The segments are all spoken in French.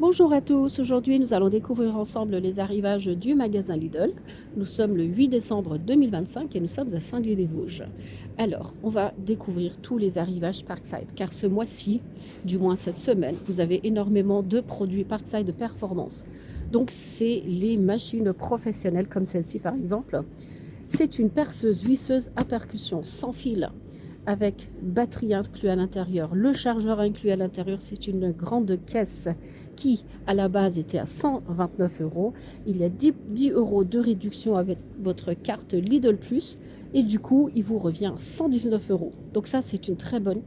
Bonjour à tous, aujourd'hui nous allons découvrir ensemble les arrivages du magasin Lidl. Nous sommes le 8 décembre 2025 et nous sommes à Saint-Dié-des-Vosges. Alors, on va découvrir tous les arrivages Parkside car ce mois-ci, du moins cette semaine, vous avez énormément de produits Parkside de performance. Donc c'est les machines professionnelles comme celle-ci par exemple. C'est une perceuse visseuse à percussion sans fil avec batterie inclue à l'intérieur, le chargeur inclus à l'intérieur. C'est une grande caisse qui, à la base, était à 129 euros. Il y a 10 euros de réduction avec votre carte Lidl Plus et du coup, il vous revient 119 euros. Donc ça, c'est une très bonne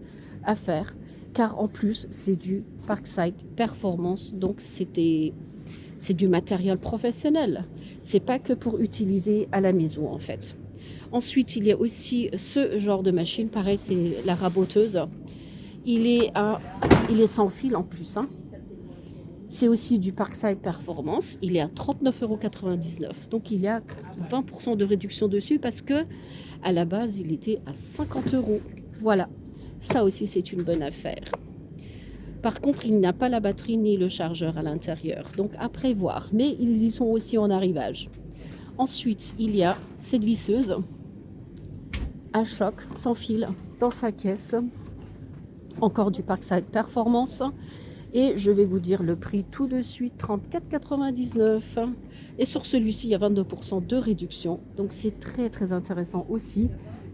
affaire car en plus, c'est du Parkside Performance. Donc c'est du matériel professionnel. C'est pas que pour utiliser à la maison en fait. Ensuite, il y a aussi ce genre de machine. Pareil, c'est la raboteuse. Il est sans fil en plus, hein. C'est aussi du Parkside Performance. Il est à 39,99 €. Donc, il y a 20% de réduction dessus parce que à la base, il était à 50 euros. Voilà. Ça aussi, c'est une bonne affaire. Par contre, il n'a pas la batterie ni le chargeur à l'intérieur. Donc, à prévoir. Mais ils y sont aussi en arrivage. Ensuite, il y a cette visseuse à choc sans fil dans sa caisse, encore du Parkside Performance, et je vais vous dire le prix tout de suite, 34,99 €. Et sur celui-ci il y a 22% de réduction, donc c'est très intéressant aussi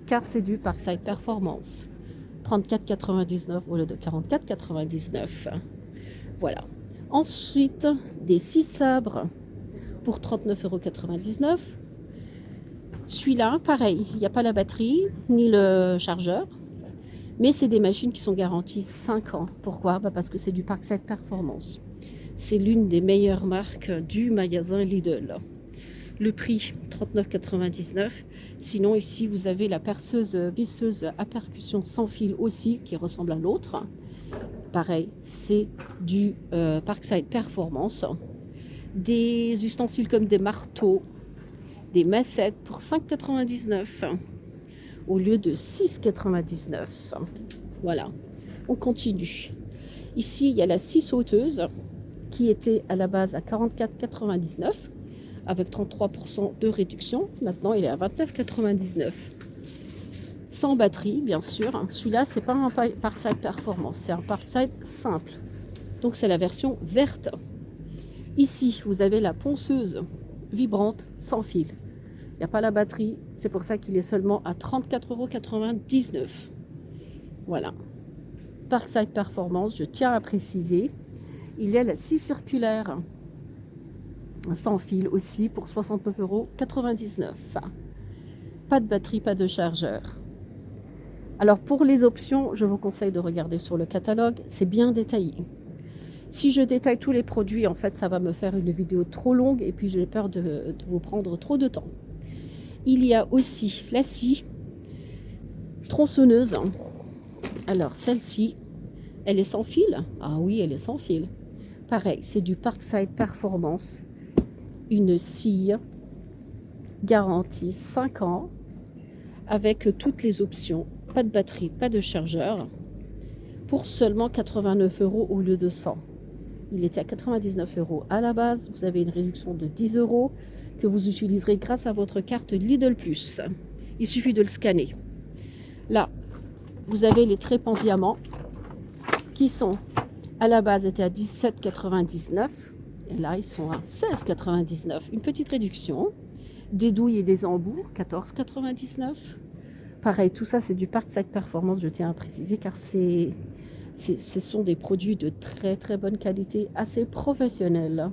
car c'est du Parkside Performance. 34,99 € au lieu de 44,99 €. Voilà. Ensuite, des scie sabres pour 39,99 €. Celui-là, pareil, il n'y a pas la batterie ni le chargeur, mais c'est des machines qui sont garanties 5 ans. Pourquoi? Parce que c'est du Parkside Performance. C'est l'une des meilleures marques du magasin Lidl. Le prix, 39,99 €. Sinon, ici, vous avez la perceuse visseuse à percussion sans fil aussi, qui ressemble à l'autre. Pareil, c'est du Parkside Performance. Des ustensiles comme des marteaux, des massettes pour 5,99 € au lieu de 6,99 €. Voilà, on continue. Ici, il y a la scie sauteuse qui était à la base à 44,99 € avec 33% de réduction. Maintenant, il est à 29,99 €. Sans batterie, bien sûr. Celui-là, c'est pas un Parkside Performance, c'est un Parkside simple. Donc, c'est la version verte. Ici, vous avez la ponceuse vibrante sans fil. Il n'y a pas la batterie, c'est pour ça qu'il est seulement à 34,99 €. Voilà. Parkside Performance, je tiens à préciser. Il y a la scie circulaire sans fil aussi pour 69,99 €. Pas de batterie, pas de chargeur. Alors pour les options, je vous conseille de regarder sur le catalogue, c'est bien détaillé. Si je détaille tous les produits, en fait, ça va me faire une vidéo trop longue et puis j'ai peur de vous prendre trop de temps. Il y a aussi la scie tronçonneuse. Alors celle-ci, elle est sans fil? Ah oui, elle est sans fil. Pareil, c'est du Parkside Performance. Une scie garantie 5 ans avec toutes les options. Pas de batterie, pas de chargeur. Pour seulement 89 € au lieu de 100. Il était à 99 € à la base. Vous avez une réduction de 10 € que vous utiliserez grâce à votre carte Lidl Plus. Il suffit de le scanner. Là, vous avez les trépans diamants qui sont à la base étaient à 17,99 € et là ils sont à 16,99 €. Une petite réduction. Des douilles et des embouts, 14,99 €. Pareil, tout ça c'est du Parkside Performance, je tiens à préciser car ce sont des produits de très bonne qualité, assez professionnels.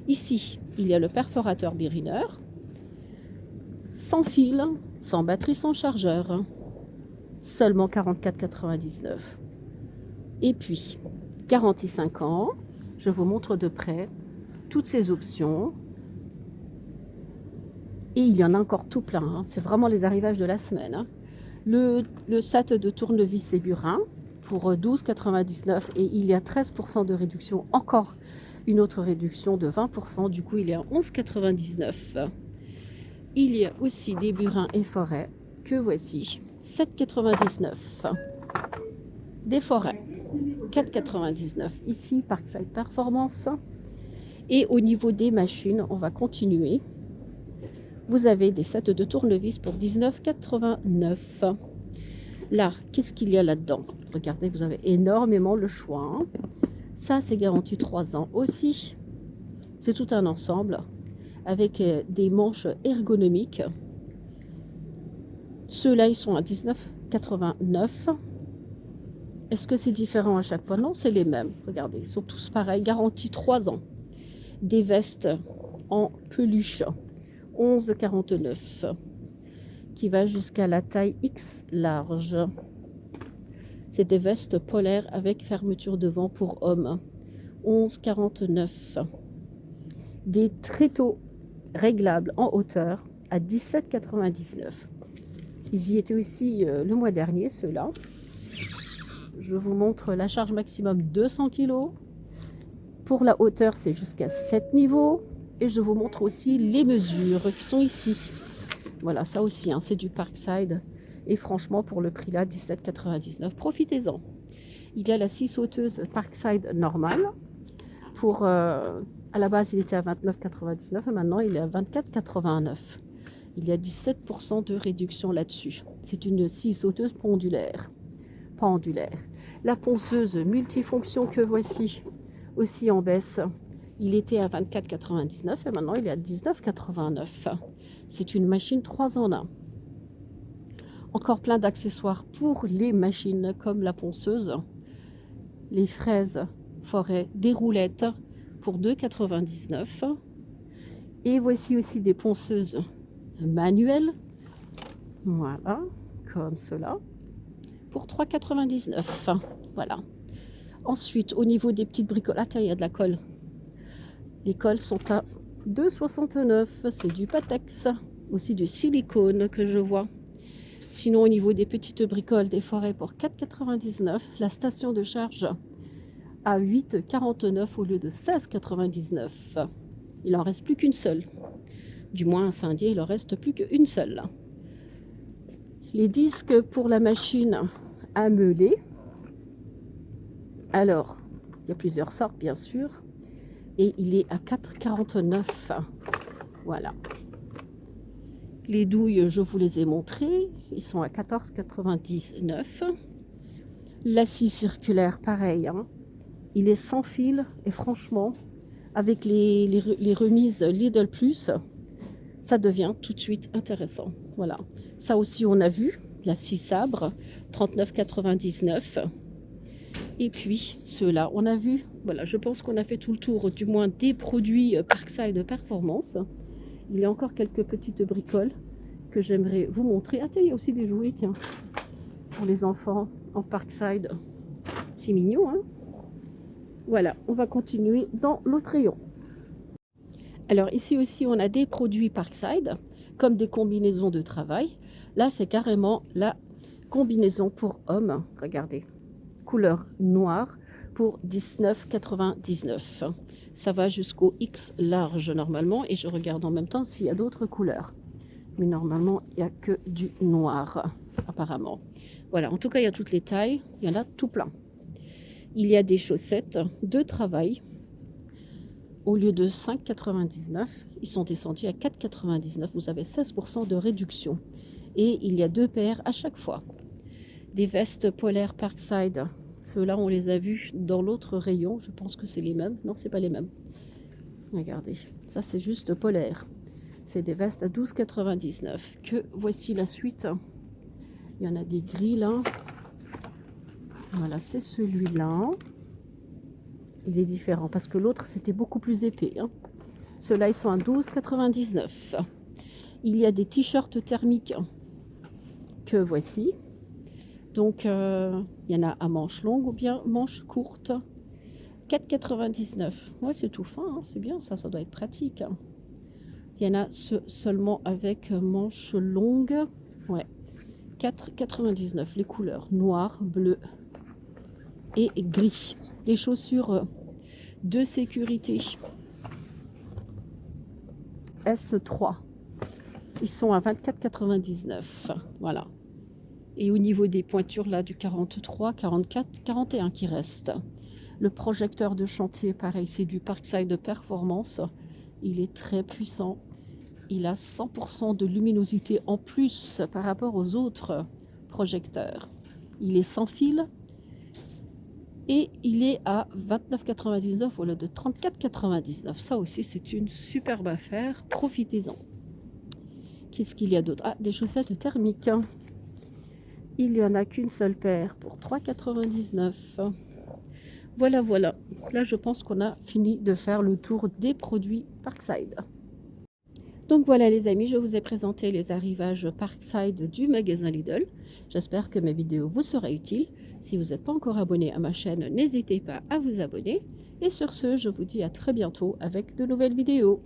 Ici, il y a le perforateur Biriner, sans fil, sans batterie, sans chargeur, seulement 44,99 €. Et puis, garantie 5 ans, je vous montre de près toutes ces options. Et il y en a encore tout plein, hein. C'est vraiment les arrivages de la semaine, hein. Le set de tournevis et burin pour 12,99 € et il y a 13% de réduction, encore une autre réduction de 20%, du coup il est à 11,99 €. Il y a aussi des burins et forêts que voici, 7,99 €. Des forêts 4,99. Ici, Parkside Performance. Et au niveau des machines, on va continuer. Vous avez des sets de tournevis pour 19,89. Là, qu'est-ce qu'il y a là-dedans? Regardez, vous avez énormément le choix. Hein. Ça, c'est garanti 3 ans aussi. C'est tout un ensemble avec des manches ergonomiques. Ceux-là, ils sont à 19,89. Est-ce que c'est différent à chaque fois? Non, c'est les mêmes. Regardez, ils sont tous pareils. Garantie 3 ans. Des vestes en peluche. 11,49. Qui va jusqu'à la taille X large. C'est des vestes polaires avec fermeture devant pour hommes. 11,49. Des tréteaux réglables en hauteur à 17,99. Ils y étaient aussi le mois dernier, ceux-là. Je vous montre la charge maximum 200 kg. Pour la hauteur, c'est jusqu'à 7 niveaux. Et je vous montre aussi les mesures qui sont ici. Voilà, ça aussi, hein, c'est du Parkside. Et franchement, pour le prix là, 17,99, profitez-en. Il y a la scie sauteuse Parkside normale. À la base, il était à 29,99 et maintenant, il est à 24,89. Il y a 17% de réduction là-dessus. C'est une scie sauteuse pendulaire. La ponceuse multifonction que voici aussi en baisse. Il était à 24,99 et maintenant, il est à 19,89. C'est une machine 3 en 1. Encore plein d'accessoires pour les machines comme la ponceuse, les fraises forêt, des roulettes pour 2,99. Et voici aussi des ponceuses manuelles, voilà, comme cela, pour 3,99. Voilà. Ensuite, au niveau des petites bricoles, il y a de la colle. Les colles sont à 2,69. C'est du Patex, aussi du silicone que je vois. Sinon, au niveau des petites bricoles, des forêts pour 4,99. La station de charge à 8,49 au lieu de 16,99. Il en reste plus qu'une seule. Du moins à Saint-Dié, il en reste plus qu'une seule. Les disques pour la machine à meuler. Alors, il y a plusieurs sortes, bien sûr. Et il est à 4,49. Voilà. Les douilles, je vous les ai montrées. Ils sont à 14,99. La scie circulaire, pareil. Hein. Il est sans fil. Et franchement, avec les remises Lidl Plus, ça devient tout de suite intéressant. Voilà. Ça aussi, on a vu. La scie sabre, 39,99. Et puis, ceux-là, on a vu. Voilà, je pense qu'on a fait tout le tour, du moins des produits Parkside Performance. Il y a encore quelques petites bricoles que j'aimerais vous montrer. Ah tiens, il y a aussi des jouets, tiens, pour les enfants en Parkside. C'est mignon, hein? Voilà, on va continuer dans l'autre rayon. Alors ici aussi, on a des produits Parkside, comme des combinaisons de travail. Là, c'est carrément la combinaison pour hommes. Regardez, couleur noire pour 19,99. Ça va jusqu'au X large normalement. Et je regarde en même temps s'il y a d'autres couleurs. Mais normalement, il n'y a que du noir, apparemment. Voilà, en tout cas, il y a toutes les tailles. Il y en a tout plein. Il y a des chaussettes de travail. Au lieu de 5,99, ils sont descendus à 4,99. Vous avez 16% de réduction. Et il y a 2 paires à chaque fois. Des vestes polaires Parkside. Ceux-là, on les a vus dans l'autre rayon. Je pense que c'est les mêmes. Non, c'est pas les mêmes. Regardez, ça c'est juste polaire. C'est des vestes à 12,99. Que voici la suite. Il y en a des gris là. Voilà, c'est celui-là. Il est différent parce que l'autre c'était beaucoup plus épais. Hein. Ceux-là, ils sont à 12,99. Il y a des t-shirts thermiques que voici. Donc, il y en a à manches longues ou bien manches courtes. 4,99. Ouais, c'est tout fin, hein. C'est bien ça, ça doit être pratique. Hein. Il y en a seulement avec manches longues. Ouais, 4,99. Les couleurs noir, bleu et gris. Des chaussures de sécurité S3. Ils sont à 24,99. Voilà. Et au niveau des pointures là du 43, 44, 41 qui reste. Le projecteur de chantier, pareil, c'est du Parkside de performance. Il est très puissant. Il a 100% de luminosité en plus par rapport aux autres projecteurs. Il est sans fil et il est à 29,99 au lieu de 34,99. Ça aussi, c'est une superbe affaire. Profitez-en. Qu'est-ce qu'il y a d'autre? Ah, des chaussettes thermiques. Il n'y en a qu'une seule paire pour 3,99. Voilà, voilà. Là, je pense qu'on a fini de faire le tour des produits Parkside. Donc voilà les amis, je vous ai présenté les arrivages Parkside du magasin Lidl. J'espère que ma vidéo vous sera utile. Si vous n'êtes pas encore abonné à ma chaîne, n'hésitez pas à vous abonner. Et sur ce, je vous dis à très bientôt avec de nouvelles vidéos.